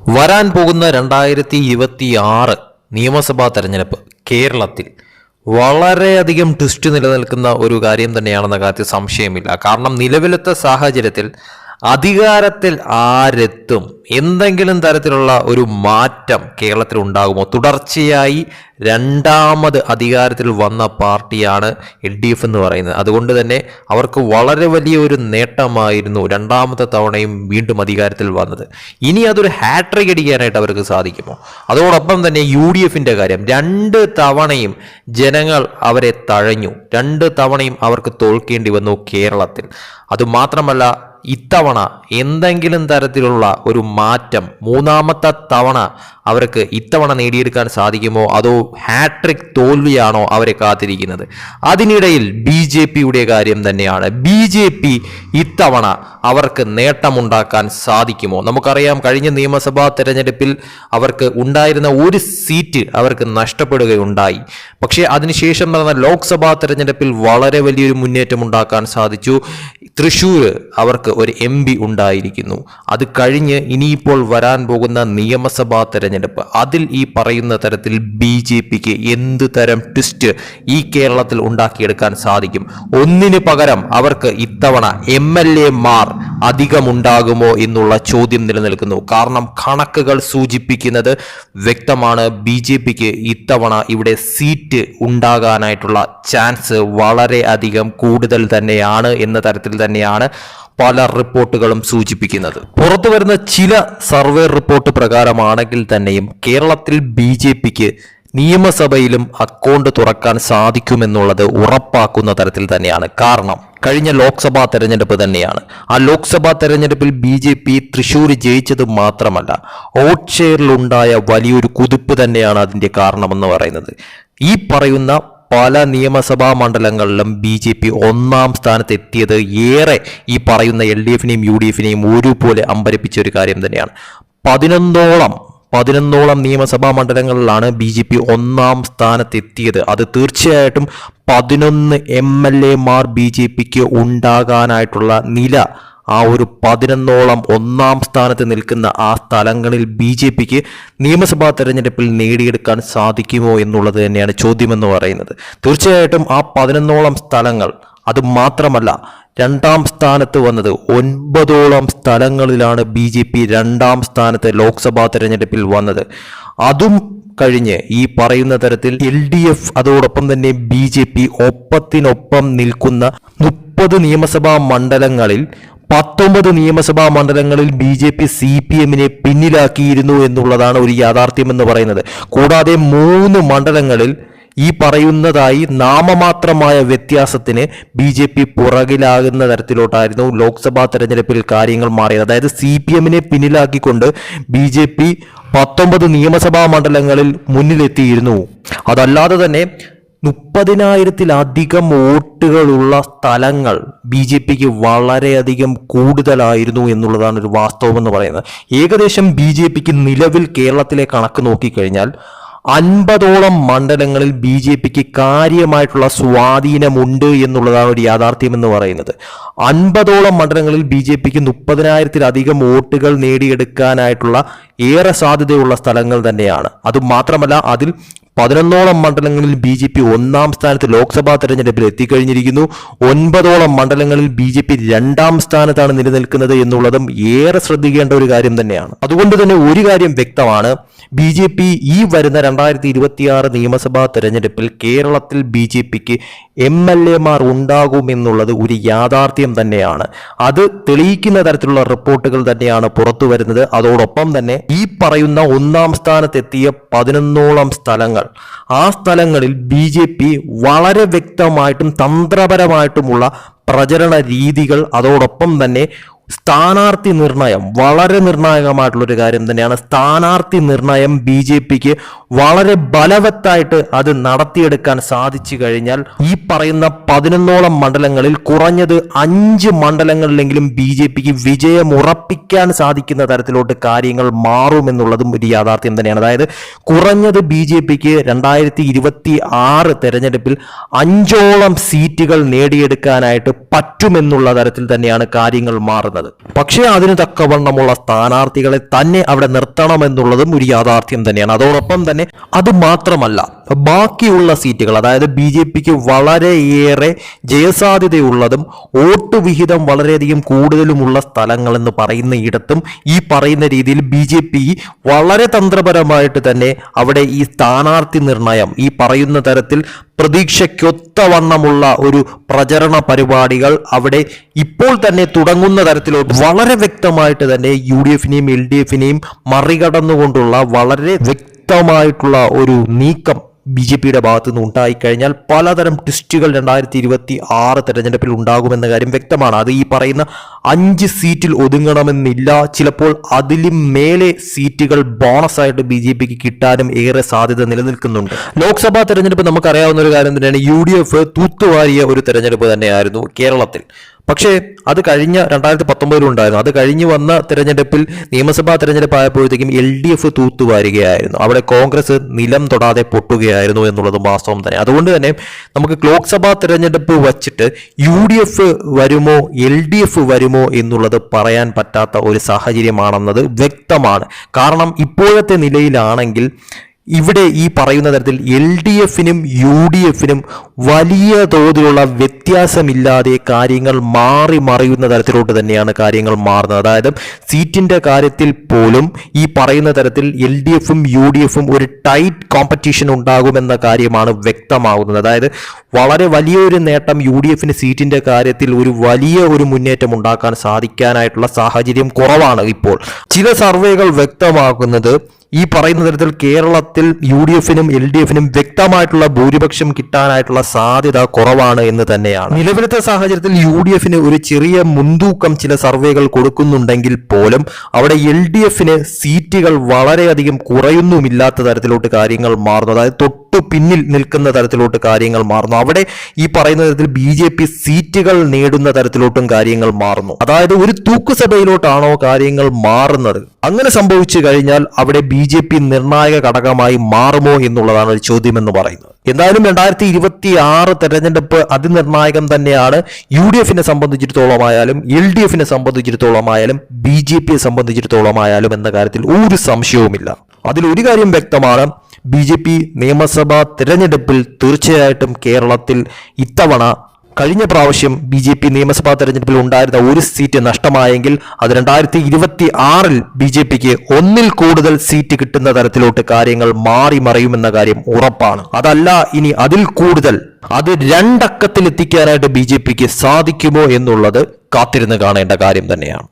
വരാൻ പോകുന്ന 2026 നിയമസഭാ തെരഞ്ഞെടുപ്പ് കേരളത്തിൽ വളരെയധികം ട്വിസ്റ്റ് നിലനിൽക്കുന്ന ഒരു കാര്യം തന്നെയാണെന്ന കാര്യത്തിൽ സംശയമില്ല. കാരണം നിലവിലത്തെ സാഹചര്യത്തിൽ അധികാരത്തിൽ ആരെത്തും, എന്തെങ്കിലും തരത്തിലുള്ള ഒരു മാറ്റം കേരളത്തിൽ ഉണ്ടാകുമോ? തുടർച്ചയായി രണ്ടാമത് അധികാരത്തിൽ വന്ന പാർട്ടിയാണ് LDF എന്ന് പറയുന്നത്. അതുകൊണ്ട് തന്നെ അവർക്ക് വളരെ വലിയ ഒരു നേട്ടമായിരുന്നു രണ്ടാമത്തെ തവണയും വീണ്ടും അധികാരത്തിൽ വന്നത്. ഇനി അതൊരു ഹാട്രിക് അടിക്കാനായിട്ട് അവർക്ക് സാധിക്കുമോ? അതോടൊപ്പം തന്നെ UDF കാര്യം, 2 തവണയും ജനങ്ങൾ അവരെ തഴഞ്ഞു, 2 തവണയും അവർക്ക് തോൽക്കേണ്ടി വന്നു കേരളത്തിൽ. അതുമാത്രമല്ല, ഇത്തവണ എന്തെങ്കിലും തരത്തിലുള്ള ഒരു മാറ്റം മൂന്നാമത്തെ തവണ അവർക്ക് ഇത്തവണ നേടിയെടുക്കാൻ സാധിക്കുമോ, അതോ ഹാട്രിക് തോൽവിയാണോ അവരെ കാത്തിരിക്കുന്നത്? അതിനിടയിൽ BJPയുടെ കാര്യം തന്നെയാണ്. BJP ഇത്തവണ അവർക്ക് നേട്ടമുണ്ടാക്കാൻ സാധിക്കുമോ? നമുക്കറിയാം, കഴിഞ്ഞ നിയമസഭാ തെരഞ്ഞെടുപ്പിൽ അവർക്ക് ഉണ്ടായിരുന്ന ഒരു സീറ്റ് അവർക്ക് നഷ്ടപ്പെടുകയുണ്ടായി. പക്ഷേ അതിനുശേഷം നടന്ന ലോക്സഭാ തെരഞ്ഞെടുപ്പിൽ വളരെ വലിയൊരു മുന്നേറ്റം ഉണ്ടാക്കാൻ സാധിച്ചു. തൃശ്ശൂർ അവർക്ക് ഒരു MP ഉണ്ടായിരിക്കുന്നു. അത് കഴിഞ്ഞ് ഇനിയിപ്പോൾ വരാൻ പോകുന്ന നിയമസഭാ തെരഞ്ഞെടുപ്പ്, അതിൽ ഈ പറയുന്ന തരത്തിൽ BJPക്ക് എന്ത് തരം ട്വിസ്റ്റ് ഈ കേരളത്തിൽ ഉണ്ടാക്കിയെടുക്കാൻ സാധിക്കും? ഒന്നിന് പകരം അവർക്ക് ഇത്തവണ MLA-മാർ അധികമുണ്ടാകുമോ എന്നുള്ള ചോദ്യം നിലനിൽക്കുന്നു. കാരണം കണക്കുകൾ സൂചിപ്പിക്കുന്നത് വ്യക്തമാണ്, BJPക്ക് ഇത്തവണ ഇവിടെ സീറ്റ് ഉണ്ടാകാനായിട്ടുള്ള ചാൻസ് വളരെ അധികം കൂടുതൽ തന്നെയാണ് എന്ന തരത്തിൽ തന്നെയാണ് പല റിപ്പോർട്ടുകളും സൂചിപ്പിക്കുന്നത്. പുറത്തു വരുന്ന ചില സർവേ റിപ്പോർട്ട് പ്രകാരമാണെങ്കിൽ തന്നെയും കേരളത്തിൽ BJPക്ക് നിയമസഭയിലും അക്കൗണ്ട് തുറക്കാൻ സാധിക്കുമെന്നുള്ളത് ഉറപ്പാക്കുന്ന തരത്തിൽ തന്നെയാണ്. കാരണം കഴിഞ്ഞ ലോക്സഭാ തെരഞ്ഞെടുപ്പ് തന്നെയാണ്. ആ ലോക്സഭാ തെരഞ്ഞെടുപ്പിൽ BJP തൃശ്ശൂർ ജയിച്ചത് മാത്രമല്ല, വോട്ട് ഷെയറിലുണ്ടായ വലിയൊരു കുതിപ്പ് തന്നെയാണ് അതിൻ്റെ കാരണമെന്ന് പറയുന്നത്. ഈ പറയുന്ന പല നിയമസഭാ മണ്ഡലങ്ങളിലും BJP 1-ാം സ്ഥാനത്ത് എത്തിയത് ഏറെ ഈ പറയുന്ന LDFനെയും UDFനെയും ഒരുപോലെ അമ്പരപ്പിച്ച ഒരു കാര്യം തന്നെയാണ്. 11ഓളം നിയമസഭാ മണ്ഡലങ്ങളിലാണ് BJP 1-ാം സ്ഥാനത്ത് എത്തിയത്. അത് തീർച്ചയായിട്ടും 11 MLA-മാർ BJPക്ക് ഉണ്ടാകാനായിട്ടുള്ള നില, ആ ഒരു 11ഓളം 1-ാം സ്ഥാനത്ത് നിൽക്കുന്ന ആ സ്ഥലങ്ങളിൽ BJPക്ക് നിയമസഭാ തെരഞ്ഞെടുപ്പിൽ നേടിയെടുക്കാൻ സാധിക്കുമോ എന്നുള്ളത് തന്നെയാണ് ചോദ്യമെന്ന് പറയുന്നത്. തീർച്ചയായിട്ടും ആ 11ഓളം സ്ഥലങ്ങൾ, അത് മാത്രമല്ല 2-ാം സ്ഥാനത്ത് വന്നത് 9ഓളം സ്ഥലങ്ങളിലാണ് BJP 2-ാം സ്ഥാനത്ത് ലോക്സഭാ തെരഞ്ഞെടുപ്പിൽ വന്നത്. അതും കഴിഞ്ഞ് ഈ പറയുന്ന തരത്തിൽ LDF അതോടൊപ്പം തന്നെ BJP ഒപ്പത്തിനൊപ്പം നിൽക്കുന്ന 30 നിയമസഭാ മണ്ഡലങ്ങളിൽ 19 നിയമസഭാ മണ്ഡലങ്ങളിൽ BJP CPMനെ പിന്നിലാക്കിയിരുന്നു എന്നുള്ളതാണ് ഒരു യാഥാർത്ഥ്യമെന്ന് പറയുന്നത്. കൂടാതെ 3 മണ്ഡലങ്ങളിൽ ഈ പറയുന്നതായി നാമമാത്രമായ വ്യത്യാസത്തിന് BJP പുറകിലാകുന്ന തരത്തിലോട്ടായിരുന്നു ലോക്സഭാ തെരഞ്ഞെടുപ്പിൽ കാര്യങ്ങൾ മാറിയത്. അതായത് CPMനെ പിന്നിലാക്കിക്കൊണ്ട് BJP 19 നിയമസഭാ മണ്ഡലങ്ങളിൽ മുന്നിലെത്തിയിരുന്നു. അതല്ലാതെ തന്നെ 30,000-ത്തിലധികം വോട്ടുകളുള്ള സ്ഥലങ്ങൾ BJPക്ക് വളരെയധികം കൂടുതലായിരുന്നു എന്നുള്ളതാണ് ഒരു വാസ്തവമെന്ന് പറയുന്നത്. ഏകദേശം BJPക്ക് നിലവിൽ കേരളത്തിലെ കണക്ക് നോക്കിക്കഴിഞ്ഞാൽ 50ഓളം മണ്ഡലങ്ങളിൽ BJPക്ക് കാര്യമായിട്ടുള്ള സ്വാധീനമുണ്ട് എന്നുള്ളതാണ് ഒരു യാഥാർത്ഥ്യമെന്ന് പറയുന്നത്. 50ഓളം മണ്ഡലങ്ങളിൽ BJPക്ക് 30,000-ത്തിലധികം വോട്ടുകൾ നേടിയെടുക്കാനായിട്ടുള്ള ഏറെ സാധ്യതയുള്ള സ്ഥലങ്ങൾ തന്നെയാണ്. അതുമാത്രമല്ല, അതിൽ 11ഓളം മണ്ഡലങ്ങളിൽ BJP 1-ാം സ്ഥാനത്ത് ലോക്സഭാ തെരഞ്ഞെടുപ്പിൽ എത്തിക്കഴിഞ്ഞിരിക്കുന്നു. 9ഓളം മണ്ഡലങ്ങളിൽ BJP 2-ാം സ്ഥാനത്താണ് നിലനിൽക്കുന്നത് എന്നുള്ളതും ഏറെ ശ്രദ്ധിക്കേണ്ട ഒരു കാര്യം തന്നെയാണ്. അതുകൊണ്ട് തന്നെ ഒരു കാര്യം വ്യക്തമാണ്, BJP ഈ വരുന്ന 2026 നിയമസഭാ തെരഞ്ഞെടുപ്പിൽ കേരളത്തിൽ BJPക്ക് MLA-മാർ ഉണ്ടാകുമെന്നുള്ളത് ഒരു യാഥാർത്ഥ്യം തന്നെയാണ്. അത് തെളിയിക്കുന്ന തരത്തിലുള്ള റിപ്പോർട്ടുകൾ തന്നെയാണ് പുറത്തു വരുന്നത്. അതോടൊപ്പം തന്നെ ഈ പറയുന്ന 1-ാം സ്ഥാനത്തെത്തിയ 11ഓളം സ്ഥലങ്ങൾ, ആ സ്ഥലങ്ങളിൽ BJP വളരെ വ്യക്തമായിട്ടും തന്ത്രപരമായിട്ടുമുള്ള പ്രചരണ രീതികൾ, അതോടൊപ്പം തന്നെ സ്ഥാനാർത്ഥി നിർണയം വളരെ നിർണായകമായിട്ടുള്ളൊരു കാര്യം തന്നെയാണ്. സ്ഥാനാർത്ഥി നിർണയം BJPക്ക് വളരെ ബലവത്തായിട്ട് അത് നടത്തിയെടുക്കാൻ സാധിച്ചു കഴിഞ്ഞാൽ ഈ പറയുന്ന 11ഓളം മണ്ഡലങ്ങളിൽ കുറഞ്ഞത് 5 മണ്ഡലങ്ങളിലെങ്കിലും BJPക്ക് വിജയം ഉറപ്പിക്കാൻ സാധിക്കുന്ന തരത്തിലോട്ട് കാര്യങ്ങൾ മാറുമെന്നുള്ളതും ഒരു യാഥാർത്ഥ്യം തന്നെയാണ്. അതായത് കുറഞ്ഞത് BJPക്ക് 2026 തെരഞ്ഞെടുപ്പിൽ 5ഓളം സീറ്റുകൾ നേടിയെടുക്കാനായിട്ട് പറ്റുമെന്നുള്ള തരത്തിൽ തന്നെയാണ് കാര്യങ്ങൾ മാറുന്നത്. മാറുന്നത്. പക്ഷേ അതിന് തക്കവണ്ണമുള്ള സ്ഥാനാർത്ഥികളെ തന്നെ അവിടെ നിർത്തണമെന്നുള്ളതും ഒരു യാഥാർത്ഥ്യം തന്നെയാണ്. അതോടൊപ്പം തന്നെ അത് മാത്രമല്ല, ബാക്കിയുള്ള സീറ്റുകൾ, അതായത് BJPക്ക് വളരെയേറെ ജയസാധ്യതയുള്ളതും വോട്ട് വിഹിതം വളരെയധികം കൂടുതലുമുള്ള സ്ഥലങ്ങൾ എന്ന് പറയുന്ന ഇടത്തും ഈ പറയുന്ന രീതിയിൽ BJP വളരെ തന്ത്രപരമായിട്ട് തന്നെ അവിടെ ഈ സ്ഥാനാർത്ഥി നിർണയം ഈ പറയുന്ന തരത്തിൽ പ്രതീക്ഷയ്ക്കൊത്തവണ്ണമുള്ള ഒരു പ്രചരണ പരിപാടികൾ അവിടെ ഇപ്പോൾ തന്നെ തുടങ്ങുന്ന തരത്തിലോട്ട് വളരെ വ്യക്തമായിട്ട് തന്നെ UDFനെയും LDFനെയും മറികടന്നുകൊണ്ടുള്ള വളരെ വ്യക്തമായിട്ടുള്ള ഒരു നീക്കം BJPയുടെ ഭാഗത്തു നിന്ന് ഉണ്ടായിക്കഴിഞ്ഞാൽ പലതരം ട്വിസ്റ്റുകൾ 2026 തെരഞ്ഞെടുപ്പിൽ ഉണ്ടാകുമെന്ന കാര്യം വ്യക്തമാണ്. അത് ഈ പറയുന്ന 5 സീറ്റിൽ ഒതുങ്ങണമെന്നില്ല, ചിലപ്പോൾ അതിലും മേലെ സീറ്റുകൾ ബോണസായിട്ട് BJPക്ക് കിട്ടാനും ഏറെ സാധ്യത നിലനിൽക്കുന്നുണ്ട്. ലോക്സഭാ തെരഞ്ഞെടുപ്പ് നമുക്കറിയാവുന്ന ഒരു കാര്യം തന്നെയാണ്. UDF തൂത്തുവാരിയ ഒരു തെരഞ്ഞെടുപ്പ് തന്നെയായിരുന്നു കേരളത്തിൽ. പക്ഷേ അത് കഴിഞ്ഞ 2019 ഉണ്ടായിരുന്നു. അത് കഴിഞ്ഞ് വന്ന തെരഞ്ഞെടുപ്പിൽ നിയമസഭാ തെരഞ്ഞെടുപ്പ് ആയപ്പോഴത്തേക്കും LDF തൂത്തുവാരുകയായിരുന്നു. അവിടെ കോൺഗ്രസ് നിലം തൊടാതെ പൊട്ടുകയായിരുന്നു എന്നുള്ളത് വാസ്തവം തന്നെ. അതുകൊണ്ട് തന്നെ നമുക്ക് ലോക്സഭാ തെരഞ്ഞെടുപ്പ് വച്ചിട്ട് UDF വരുമോ LDF വരുമോ എന്നുള്ളത് പറയാൻ പറ്റാത്ത ഒരു സാഹചര്യമാണെന്നത് വ്യക്തമാണ്. കാരണം ഇപ്പോഴത്തെ നിലയിലാണെങ്കിൽ ഇവിടെ ഈ പറയുന്ന തരത്തിൽ LDFനും UDFനും വലിയ തോതിലുള്ള വ്യത്യാസമില്ലാതെ കാര്യങ്ങൾ മാറി മറിയുന്ന തരത്തിലോട്ട് തന്നെയാണ് കാര്യങ്ങൾ മാറുന്നത്. അതായത് സീറ്റിന്റെ കാര്യത്തിൽ പോലും ഈ പറയുന്ന തരത്തിൽ LDFും UDFും ഒരു ടൈറ്റ് കോമ്പറ്റീഷൻ ഉണ്ടാകുമെന്ന കാര്യമാണ് വ്യക്തമാകുന്നത്. അതായത് വളരെ വലിയൊരു നേട്ടം UDFന് സീറ്റിന്റെ കാര്യത്തിൽ ഒരു വലിയ ഒരു മുന്നേറ്റം ഉണ്ടാക്കാൻ സാധിക്കാനായിട്ടുള്ള സാഹചര്യം കുറവാണ് ഇപ്പോൾ. ചില സർവേകൾ വ്യക്തമാക്കുന്നത് ഈ പറയുന്ന തരത്തിൽ കേരളത്തിൽ UDFനും LDFനും വ്യക്തമായിട്ടുള്ള ഭൂരിപക്ഷം കിട്ടാനായിട്ടുള്ള സാധ്യത കുറവാണ് എന്ന് തന്നെയാണ്. നിലവിലത്തെ സാഹചര്യത്തിൽ UDFന് ഒരു ചെറിയ മുൻതൂക്കം ചില സർവേകൾ കൊടുക്കുന്നുണ്ടെങ്കിൽ പോലും അവിടെ LDFന് സീറ്റുകൾ വളരെയധികം കുറയുന്നുമില്ലാത്ത തരത്തിലോട്ട് കാര്യങ്ങൾ മാറുന്നു. അതായത് തൊട്ടു പിന്നിൽ നിൽക്കുന്ന തരത്തിലോട്ട് കാര്യങ്ങൾ മാറുന്നു. അവിടെ ഈ പറയുന്ന തരത്തിൽ BJP സീറ്റുകൾ നേടുന്ന തരത്തിലോട്ടും കാര്യങ്ങൾ മാറുന്നു. അതായത് ഒരു തൂക്കുസഭയിലോട്ടാണോ കാര്യങ്ങൾ മാറുന്നത്? അങ്ങനെ സംഭവിച്ചു കഴിഞ്ഞാൽ അവിടെ BJP നിർണായക ഘടകമായി മാറുമോ എന്നുള്ളതാണ് ഒരു ചോദ്യം എന്ന് പറയുന്നത്. എന്തായാലും 2026 തെരഞ്ഞെടുപ്പ് അതിനിർണായകം തന്നെയാണ്. UDFനെ സംബന്ധിച്ചിടത്തോളമായാലും LDFനെ സംബന്ധിച്ചിടത്തോളമായാലും BJPയെ സംബന്ധിച്ചിടത്തോളമായാലും എന്ന കാര്യത്തിൽ ഒരു സംശയവുമില്ല. അതിലൊരു കാര്യം വ്യക്തമാണ്, BJP നിയമസഭാ തെരഞ്ഞെടുപ്പിൽ തീർച്ചയായിട്ടും കേരളത്തിൽ ഇത്തവണ കഴിഞ്ഞ പ്രാവശ്യം BJP നിയമസഭാ തെരഞ്ഞെടുപ്പിൽ ഉണ്ടായിരുന്ന ഒരു സീറ്റ് നഷ്ടമായെങ്കിൽ അത് 2026 BJPക്ക് ഒന്നിൽ കൂടുതൽ സീറ്റ് കിട്ടുന്ന തരത്തിലോട്ട് കാര്യങ്ങൾ മാറി മറിയുമെന്ന കാര്യം ഉറപ്പാണ്. അതല്ല ഇനി അതിൽ കൂടുതൽ, അത് 2 അക്കത്തിൽ എത്തിക്കാനായിട്ട് BJPക്ക് സാധിക്കുമോ എന്നുള്ളത് കാത്തിരുന്ന് കാണേണ്ട കാര്യം തന്നെയാണ്.